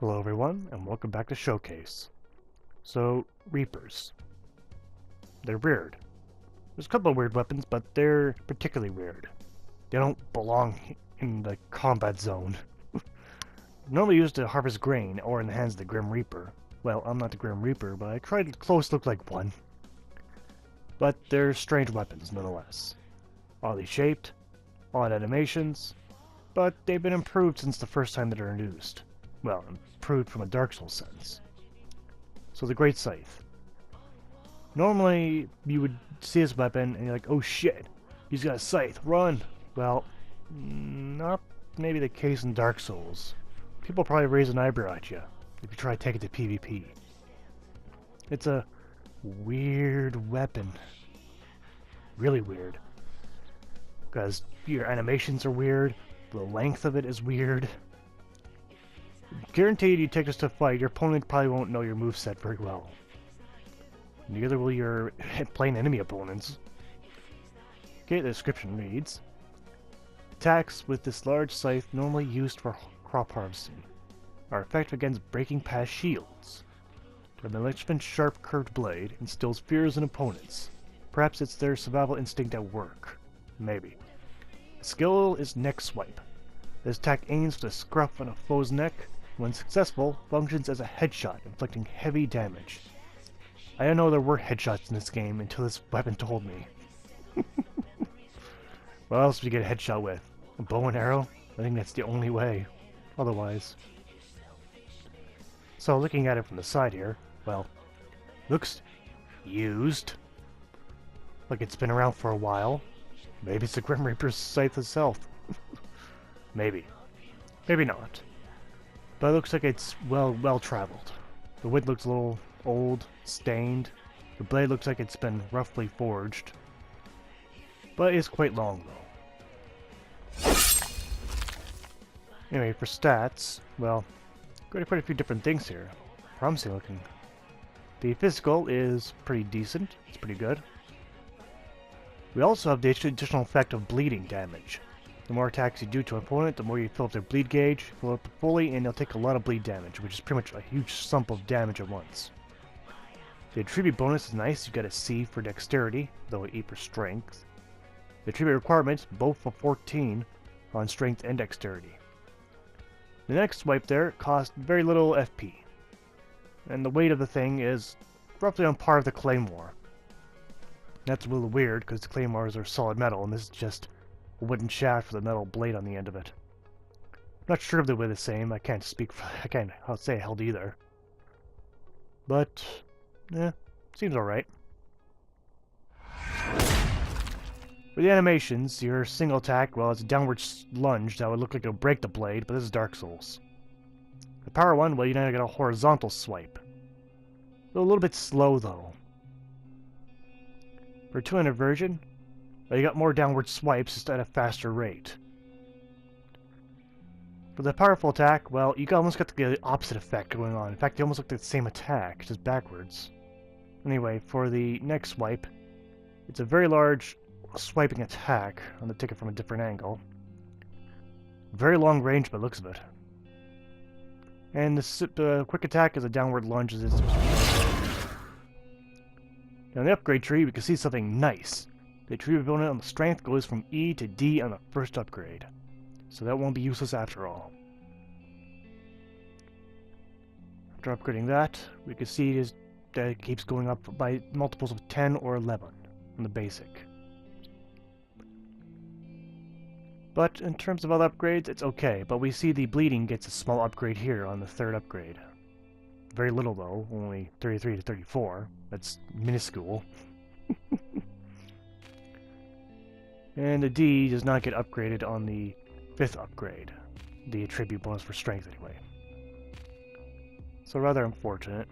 Hello everyone, and welcome back to Showcase. So, Reapers. They're weird. There's a couple of weird weapons, but they're particularly weird. They don't belong in the combat zone. Normally used to harvest grain, or in the hands of the Grim Reaper. Well, I'm not the Grim Reaper, but I tried to close look like one. But they're strange weapons, nonetheless. Oddly shaped, odd animations, but they've been improved since the first time they were introduced. Well, improved from a Dark Souls sense. So the Great Scythe. Normally, you would see this weapon and you're like, oh shit, he's got a scythe, run! Well, not maybe the case in Dark Souls. People probably raise an eyebrow at you if you try to take it to PvP. It's a weird weapon. Really weird. Because your animations are weird, the length of it is weird. Guaranteed you take this to fight, your opponent probably won't know your moveset very well. Neither will your plain enemy opponents. Okay, the description reads: attacks with this large scythe normally used for crop harvesting are effective against breaking past shields. The magnificent sharp curved blade instills fears in opponents. Perhaps it's their survival instinct at work. Maybe. The skill is neck swipe. This attack aims for the scruff on a foe's neck. When successful, functions as a headshot, inflicting heavy damage. I didn't know there were headshots in this game until this weapon told me. What else do you get a headshot with? A bow and arrow? I think that's the only way. Otherwise. So looking at it from the side here, well, looks used. Like it's been around for a while. Maybe it's the Grim Reaper's scythe itself. Maybe. Maybe not. But it looks like it's well traveled. The wood looks a little old, stained. The blade looks like it's been roughly forged. But it's quite long though. Anyway, for stats, well, got quite a few different things here. Promising looking. The physical is pretty decent. It's pretty good. We also have the additional effect of bleeding damage. The more attacks you do to an opponent, the more you fill up their bleed gauge, fill it up fully, and they'll take a lot of bleed damage, which is pretty much a huge sump of damage at once. The attribute bonus is nice. You got a C for dexterity, though an E for strength. The attribute requirements, both for 14 on strength and dexterity. The next swipe there costs very little FP, and the weight of the thing is roughly on par with the Claymore. That's a little weird because the Claymores are solid metal, and this is just a wooden shaft with a metal blade on the end of it. I'm not sure if they were the same. I can't say it held either. But, seems alright. For the animations, your single attack, well, it's a downward lunge that would look like it'll break the blade, but this is Dark Souls. The power one, well, you now get a horizontal swipe. A little bit slow, though. For 200 version, you got more downward swipes just at a faster rate. For the powerful attack, well, you almost got the opposite effect going on. In fact, you almost look like the same attack, just backwards. Anyway, for the next swipe, it's a very large swiping attack. I'm going to take it from a different angle. Very long range by the looks of it. And the quick attack is a downward lunge. Now in the upgrade tree, we can see something nice. The attribute bonus on the strength goes from E to D on the first upgrade. So that won't be useless after all. After upgrading that, we can see that it keeps going up by multiples of 10 or 11 on the basic. But in terms of other upgrades, it's okay. But we see the bleeding gets a small upgrade here on the third upgrade. Very little though, only 33 to 34. That's minuscule. And the D does not get upgraded on the 5th upgrade. The attribute bonus for strength anyway. So rather unfortunate.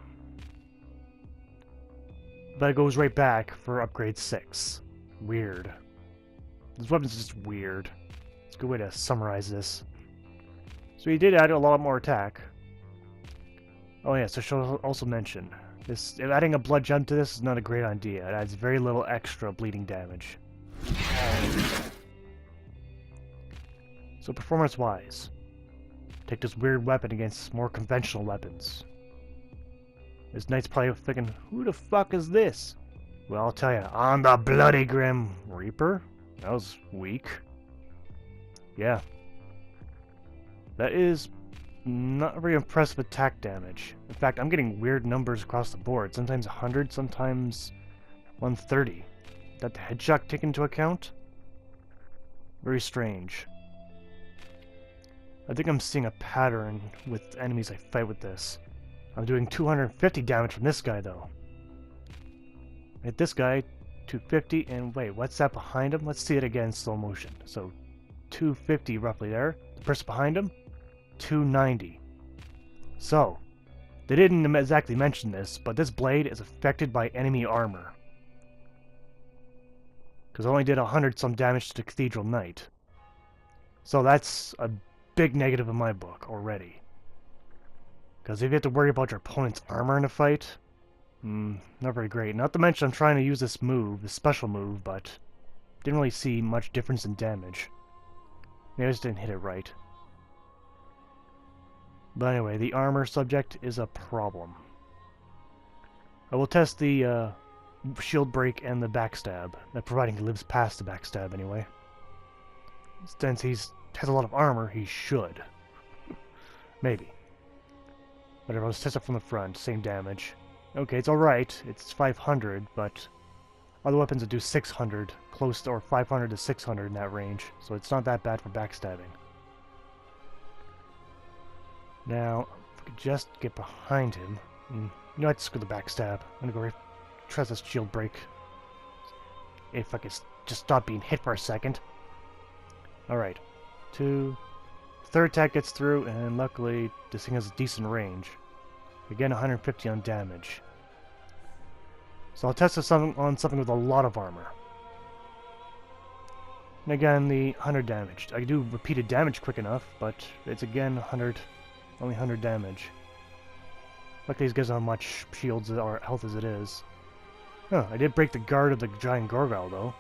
But it goes right back for upgrade 6. Weird. This weapon's just weird. It's a good way to summarize this. So he did add a lot more attack. Oh yeah, so I should also mention, adding a blood gem to this is not a great idea. It adds very little extra bleeding damage. So performance-wise, take this weird weapon against more conventional weapons. This knight's probably thinking, who the fuck is this? Well, I'll tell you, I'm the bloody Grim Reaper? That was weak. Yeah. That is not very impressive attack damage. In fact, I'm getting weird numbers across the board. Sometimes 100, sometimes 130. That the headshot taken into account? Very strange. I think I'm seeing a pattern with enemies I fight with this. I'm doing 250 damage from this guy, though. Hit this guy, 250, and wait, what's that behind him? Let's see it again in slow motion. So, 250 roughly there. The person behind him, 290. So, they didn't exactly mention this, but this blade is affected by enemy armor. Because I only did 100-some damage to the Cathedral Knight. So that's a big negative in my book already. Because if you have to worry about your opponent's armor in a fight, not very great. Not to mention I'm trying to use this move, this special move, but didn't really see much difference in damage. Maybe I just didn't hit it right. But anyway, the armor subject is a problem. I will test the shield break and the backstab, providing he lives past the backstab anyway. Since he has a lot of armor, he should. Maybe. Whatever, let's test it from the front, same damage. Okay, it's alright, it's 500, but other weapons that do 600, close to, or 500 to 600 in that range, so it's not that bad for backstabbing. Now, if we could just get behind him, you know what, screw the backstab. I'm gonna go try this shield break. If I could just stop being hit for a second. Alright, third attack gets through, and luckily this thing has a decent range. Again, 150 on damage. So I'll test this on something with a lot of armor. And again, the 100 damage. I do repeated damage quick enough, but it's again 100, only 100 damage. Luckily these guys don't have much shields or health as it is. Huh, I did break the guard of the giant Gorgal though.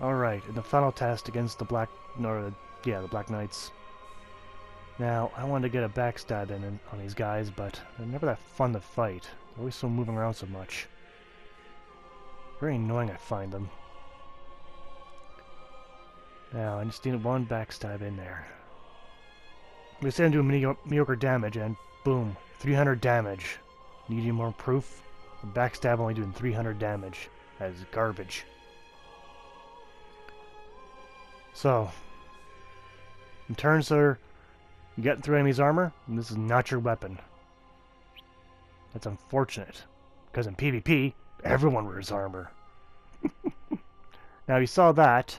Alright, in the final test against the Black Knights. Now, I wanted to get a backstab in on these guys, but they're never that fun to fight. They're always so moving around so much. Very annoying, I find them. Now, I just need one backstab in there. We say I'm doing mediocre damage, and boom, 300 damage. Need any more proof? The backstab only doing 300 damage. That is garbage. So, in terms of getting through enemy's armor, this is not your weapon. That's unfortunate, because in PvP, everyone wears armor. Now, you saw that.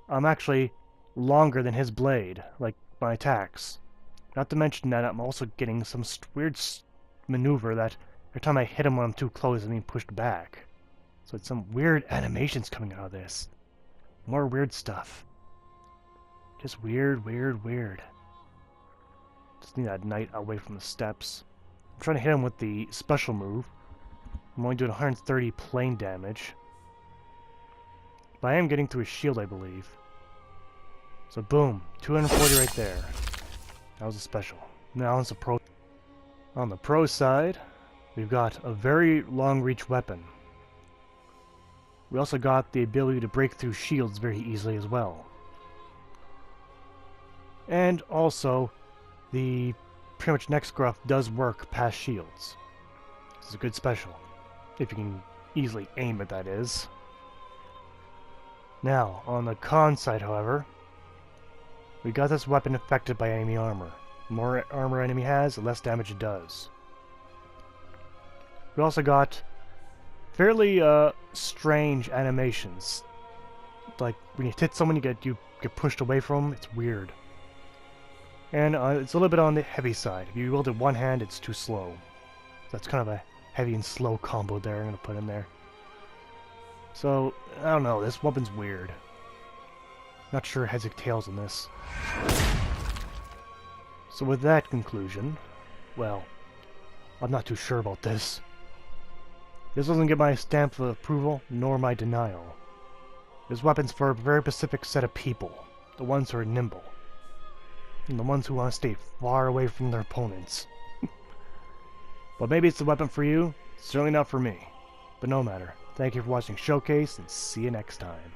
I'm actually longer than his blade, like my attacks. Not to mention that I'm also getting some weird maneuver that every time I hit him when I'm too close, I'm being pushed back. So it's some weird animations coming out of this. More weird stuff. Just weird, weird, weird. Just need that knight away from the steps. I'm trying to hit him with the special move. I'm only doing 130 plain damage. But I am getting through his shield, I believe. So boom, 240 right there. That was a special. Now on the pro side, we've got a very long-reach weapon. We also got the ability to break through shields very easily as well. And also, the pretty much next gruff does work past shields. This is a good special. If you can easily aim it, that is. Now, on the con side, however, we got this weapon affected by enemy armor. The more armor enemy has, the less damage it does. We also got fairly strange animations. Like when you hit someone, you get pushed away from them. It's weird. And it's a little bit on the heavy side. If you wield it one hand, it's too slow. That's kind of a heavy and slow combo there I'm going to put in there. So, I don't know, this weapon's weird. Not sure heads or tails on this. So with that conclusion, well, I'm not too sure about this. This doesn't get my stamp of approval, nor my denial. This weapon's for a very specific set of people, the ones who are nimble. and the ones who want to stay far away from their opponents. But maybe it's the weapon for you, certainly not for me. But no matter. Thank you for watching Showcase, and see you next time.